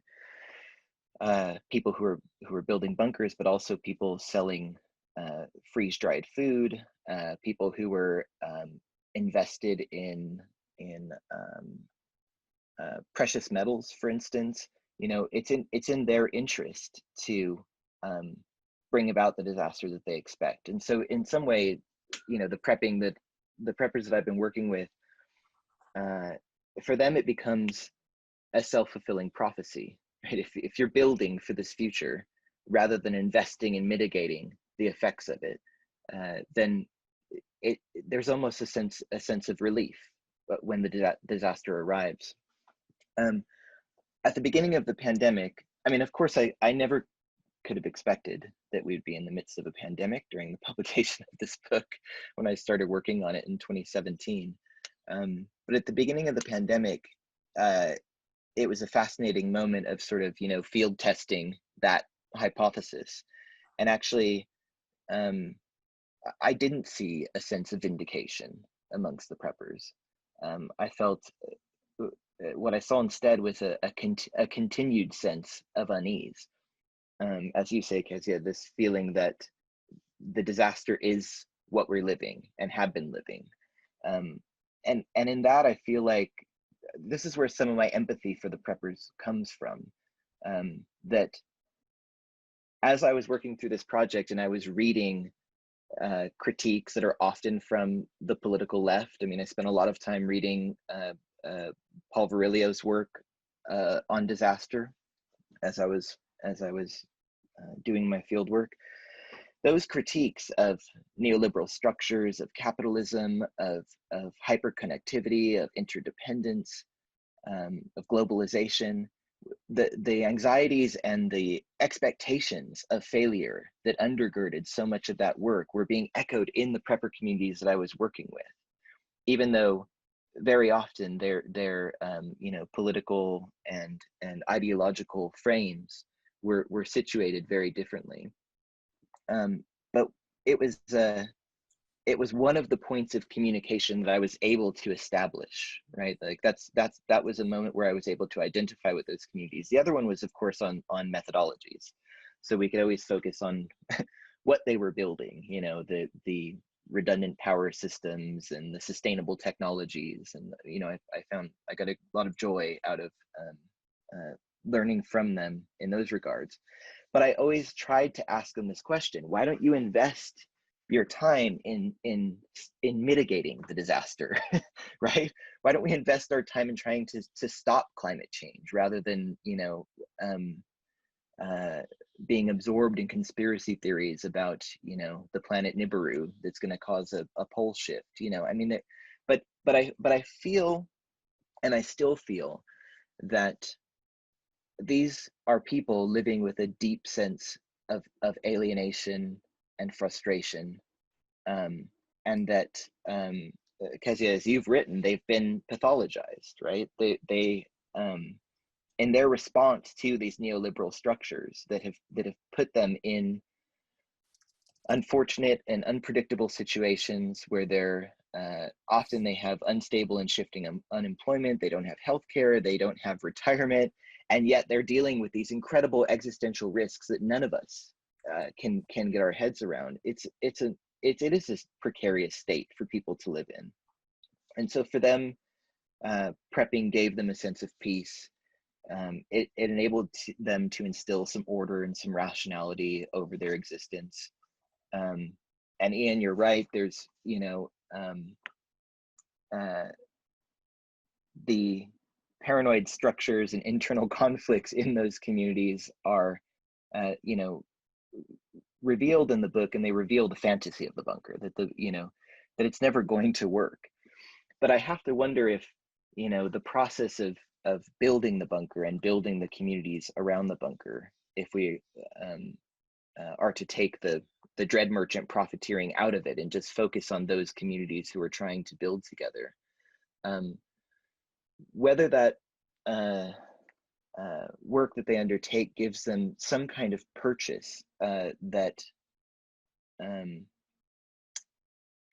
Speaker 2: people who are building bunkers, but also people selling freeze-dried food, people who were invested in precious metals, for instance. You know, it's in their interest to bring about the disaster that they expect. And so in some way, you know, the preppers that I've been working with, for them it becomes a self-fulfilling prophecy, right? If you're building for this future rather than investing in mitigating the effects of it, then there's almost a sense of relief when the disaster arrives. At the beginning of the pandemic, I mean, of course, I never could have expected that we'd be in the midst of a pandemic during the publication of this book when I started working on it in 2017. But at the beginning of the pandemic, it was a fascinating moment of sort of, you know, field testing that hypothesis. And actually, I didn't see a sense of vindication amongst the preppers. I felt what I saw instead was a continued sense of unease. As you say, Kezia, this feeling that the disaster is what we're living and have been living. And in that, I feel like this is where some of my empathy for the preppers comes from. That as I was working through this project and I was reading critiques that are often from the political left. I mean, I spent a lot of time reading Paul Virilio's work on disaster as I was doing my field work. Those critiques of neoliberal structures, of capitalism, of hyperconnectivity, of interdependence, of globalization the anxieties and the expectations of failure that undergirded so much of that work were being echoed in the prepper communities that I was working with, even though very often their you know, political and ideological frames were situated very differently. But it was one of the points of communication that I was able to establish, right? Like that was a moment where I was able to identify with those communities. The other one was, of course, on methodologies. So we could always focus on what they were building, you know, the redundant power systems and the sustainable technologies. And, you know, I got a lot of joy out of learning from them in those regards. But I always tried to ask them this question: why don't you invest your time in mitigating the disaster, right? Why don't we invest our time in trying to stop climate change rather than, you know, being absorbed in conspiracy theories about, you know, the planet Nibiru that's going to cause a pole shift, you know? I mean, but I feel, and I still feel, that these are people living with a deep sense of alienation and frustration, and that Kezia, as you've written, they've been pathologized, right? They in their response to these neoliberal structures that have put them in unfortunate and unpredictable situations where they're often they have unstable and shifting unemployment, they don't have healthcare, they don't have retirement, and yet they're dealing with these incredible existential risks that none of us can get our heads around. It is this precarious state for people to live in. And so for them, prepping gave them a sense of peace. It enabled them to instill some order and some rationality over their existence. And Ian, you're right, there's, you know, the paranoid structures and internal conflicts in those communities are, you know, revealed in the book, and they reveal the fantasy of the bunker, that that it's never going to work. But I have to wonder if, you know, the process of building the bunker and building the communities around the bunker, if we are to take the dread merchant profiteering out of it and just focus on those communities who are trying to build together, whether that work that they undertake gives them some kind of purchase that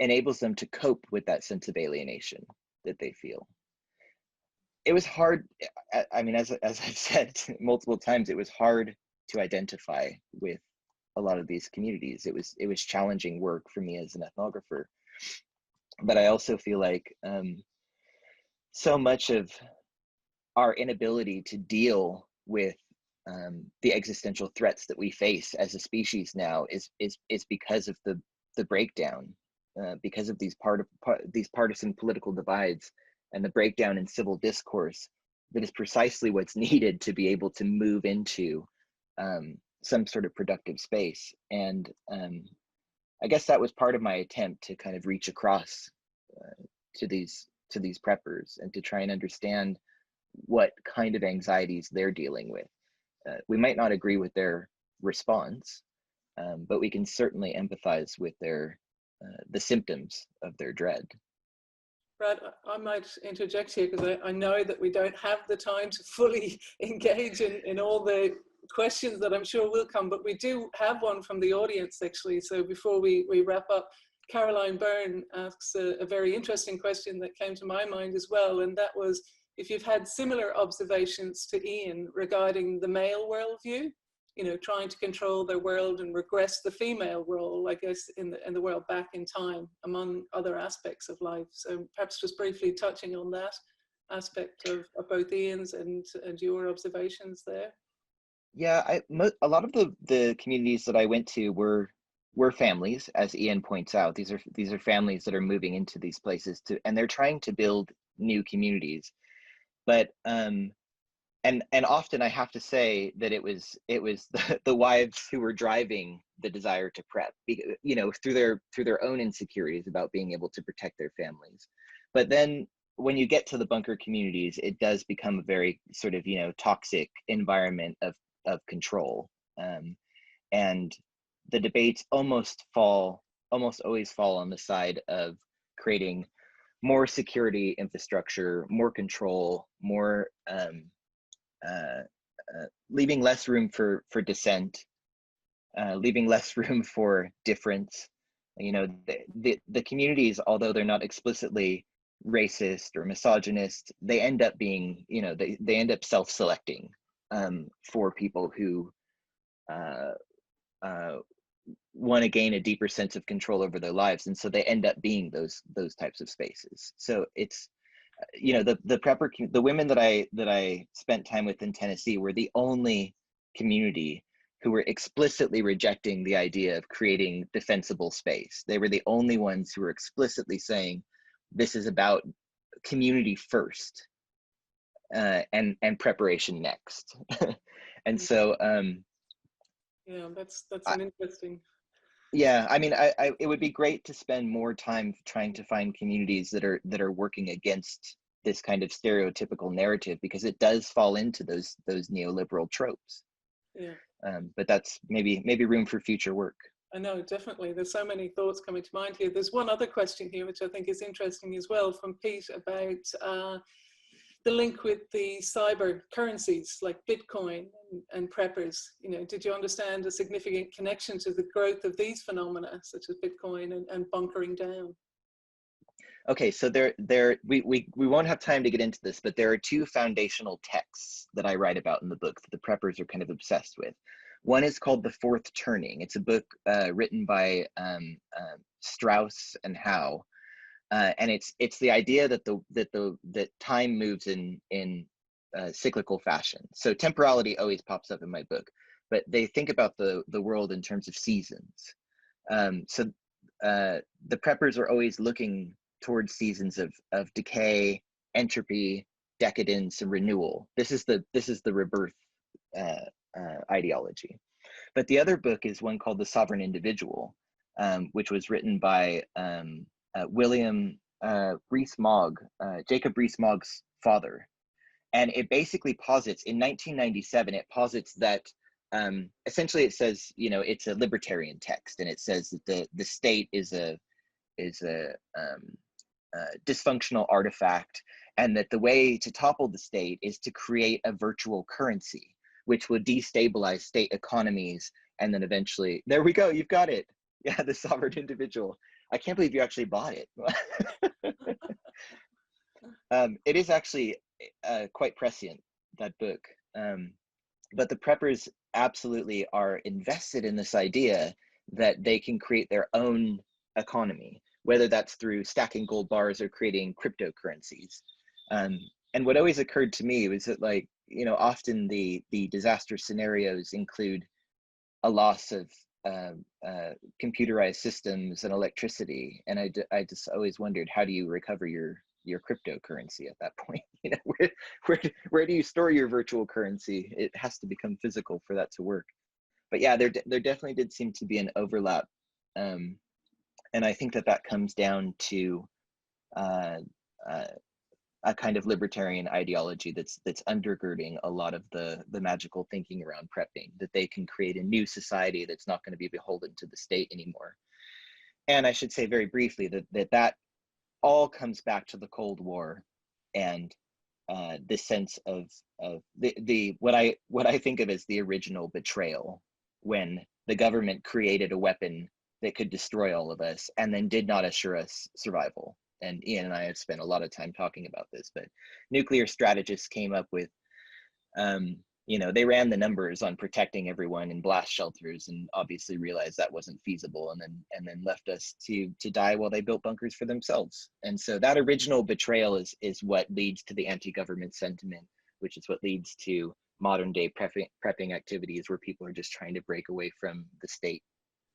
Speaker 2: enables them to cope with that sense of alienation that they feel. It was hard. I mean, as I've said multiple times, it was hard to identify with a lot of these communities. It was challenging work for me as an ethnographer. But I also feel like so much of our inability to deal with the existential threats that we face as a species now is because of the breakdown, because of these partisan political divides and the breakdown in civil discourse that is precisely what's needed to be able to move into some sort of productive space. And I guess that was part of my attempt to kind of reach across to these preppers and to try and understand what kind of anxieties they're dealing with. We might not agree with their response, but we can certainly empathize with the symptoms of their dread.
Speaker 1: Brad, I might interject here because I know that we don't have the time to fully engage in all the questions that I'm sure will come, but we do have one from the audience actually. So before we wrap up, Caroline Byrne asks a very interesting question that came to my mind as well, and that was if you've had similar observations to Ian regarding the male worldview, you know, trying to control their world and regress the female role, I guess, in the world back in time, among other aspects of life. So perhaps just briefly touching on that aspect of both Ian's and your observations there.
Speaker 2: Yeah, a lot of the communities that I went to were families, as Ian points out. These are families that are moving into these places and they're trying to build new communities. But and often I have to say that it was the wives who were driving the desire to prep, you know, through their own insecurities about being able to protect their families. But then when you get to the bunker communities, it does become a very sort of, toxic environment of control. And the debates almost always fall on the side of creating more security infrastructure, more control, more leaving less room for dissent, leaving less room for difference. The communities, although they're not explicitly racist or misogynist, they end up being, they end up self-selecting for people who want to gain a deeper sense of control over their lives, and so they end up being those types of spaces. So it's, the women that I spent time with in Tennessee were the only community who were explicitly rejecting the idea of creating defensible space. They were the only ones who were explicitly saying, this is about community first, and preparation next. And so
Speaker 1: yeah, that's an interesting.
Speaker 2: Yeah, I mean, it would be great to spend more time trying to find communities that are working against this kind of stereotypical narrative, because it does fall into those neoliberal tropes.
Speaker 1: Yeah.
Speaker 2: But that's maybe room for future work.
Speaker 1: I know, definitely. There's so many thoughts coming to mind here. There's one other question here, which I think is interesting as well, from Pete, about the link with the cyber currencies like Bitcoin and preppers. Did you understand a significant connection to the growth of these phenomena, such as Bitcoin and bunkering down?
Speaker 2: Okay, so we won't have time to get into this, but there are two foundational texts that I write about in the book that the preppers are kind of obsessed with. One is called The Fourth Turning. It's a book written by Strauss and Howe, and it's the idea that time moves in cyclical fashion. So temporality always pops up in my book, but they think about the world in terms of seasons. So the preppers are always looking towards seasons of decay, entropy, decadence, and renewal. This is the rebirth ideology. But the other book is one called The Sovereign Individual, which was written by William Rees-Mogg, Jacob Rees-Mogg's father. And it basically posits, in 1997, it posits that essentially it says, it's a libertarian text, and it says that the state is a dysfunctional artifact, and that the way to topple the state is to create a virtual currency, which would destabilize state economies, and then eventually, there we go, you've got it. Yeah, The Sovereign Individual. I can't believe you actually bought it. It is actually quite prescient, that book. But the preppers absolutely are invested in this idea that they can create their own economy, whether that's through stacking gold bars or creating cryptocurrencies. And what always occurred to me was that, often the disaster scenarios include a loss of computerized systems and electricity. And I just always wondered, how do you recover your cryptocurrency at that point? Where do you store your virtual currency? It has to become physical for that to work. But yeah, there definitely did seem to be an overlap. And I think that comes down to a kind of libertarian ideology that's undergirding a lot of the magical thinking around prepping, that they can create a new society that's not going to be beholden to the state anymore. And I should say very briefly that all comes back to the Cold War and this sense of what I think of as the original betrayal, when the government created a weapon that could destroy all of us and then did not assure us survival. And Ian and I have spent a lot of time talking about this, but nuclear strategists came up with, they ran the numbers on protecting everyone in blast shelters, and obviously realized that wasn't feasible, and then left us to die while they built bunkers for themselves. And so that original betrayal is what leads to the anti-government sentiment, which is what leads to modern day prepping activities, where people are just trying to break away from the state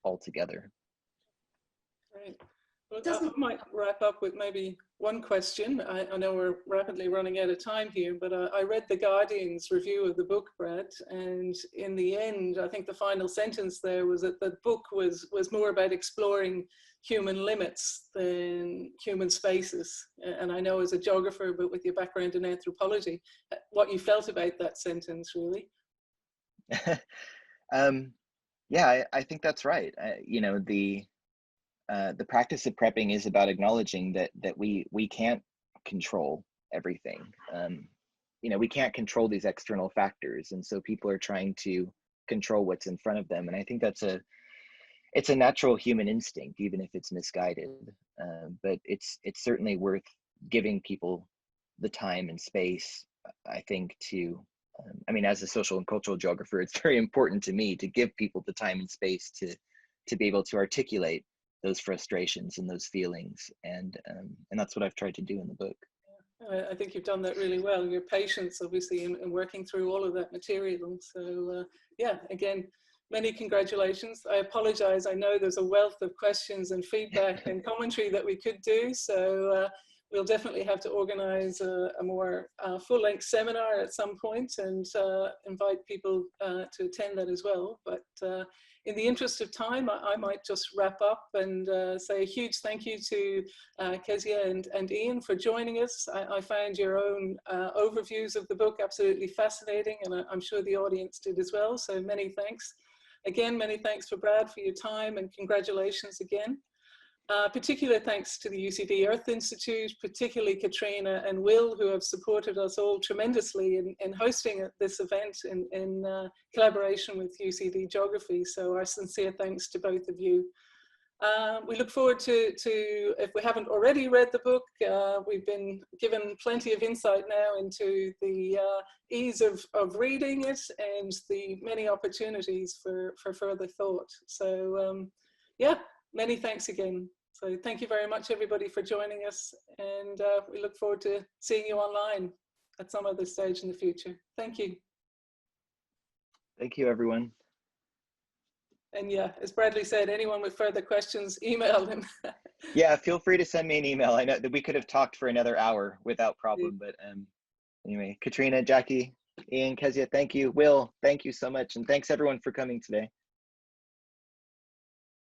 Speaker 2: altogether.
Speaker 1: Right. Well, I might wrap up with maybe one question. I know we're rapidly running out of time here, but I read The Guardian's review of the book, Brad, and in the end, I think the final sentence there was that the book was more about exploring human limits than human spaces. and I know as a geographer, but with your background in anthropology, what you felt about that sentence, really.
Speaker 2: Yeah, I think that's right. You know, the practice of prepping is about acknowledging that we can't control everything. You know, we can't control these external factors, and so people are trying to control what's in front of them. And I think it's a natural human instinct, even if it's misguided. But it's certainly worth giving people the time and space, I think, to I mean, as a social and cultural geographer, it's very important to me to give people the time and space to be able to articulate those frustrations and those feelings, and that's what I've tried to do in the book.
Speaker 1: I think you've done that really well. Your patience, obviously, in working through all of that material. So, yeah, again, many congratulations. I apologize. I know there's a wealth of questions and feedback and commentary that we could do. So we'll definitely have to organize a more full-length seminar at some point and invite people to attend that as well. But in the interest of time, I might just wrap up and say a huge thank you to Kezia and Ian for joining us. I found your own overviews of the book absolutely fascinating, and I'm sure the audience did as well. So many thanks. Again, many thanks for Brad for your time, and congratulations again. Particular thanks to the UCD Earth Institute, particularly Katrina and Will, who have supported us all tremendously in hosting this event in collaboration with UCD Geography. So our sincere thanks to both of you. We look forward to, if we haven't already read the book, we've been given plenty of insight now into the ease of reading it and the many opportunities for further thought. So yeah, many thanks again. So thank you very much, everybody, for joining us, and we look forward to seeing you online at some other stage in the future. Thank you.
Speaker 2: Thank you, everyone.
Speaker 1: And yeah, as Bradley said, anyone with further questions, email him.
Speaker 2: Yeah, feel free to send me an email. I know that we could have talked for another hour without problem, but anyway, Katrina, Jackie, Ian, Kezia, thank you. Will, thank you so much, and thanks everyone for coming today.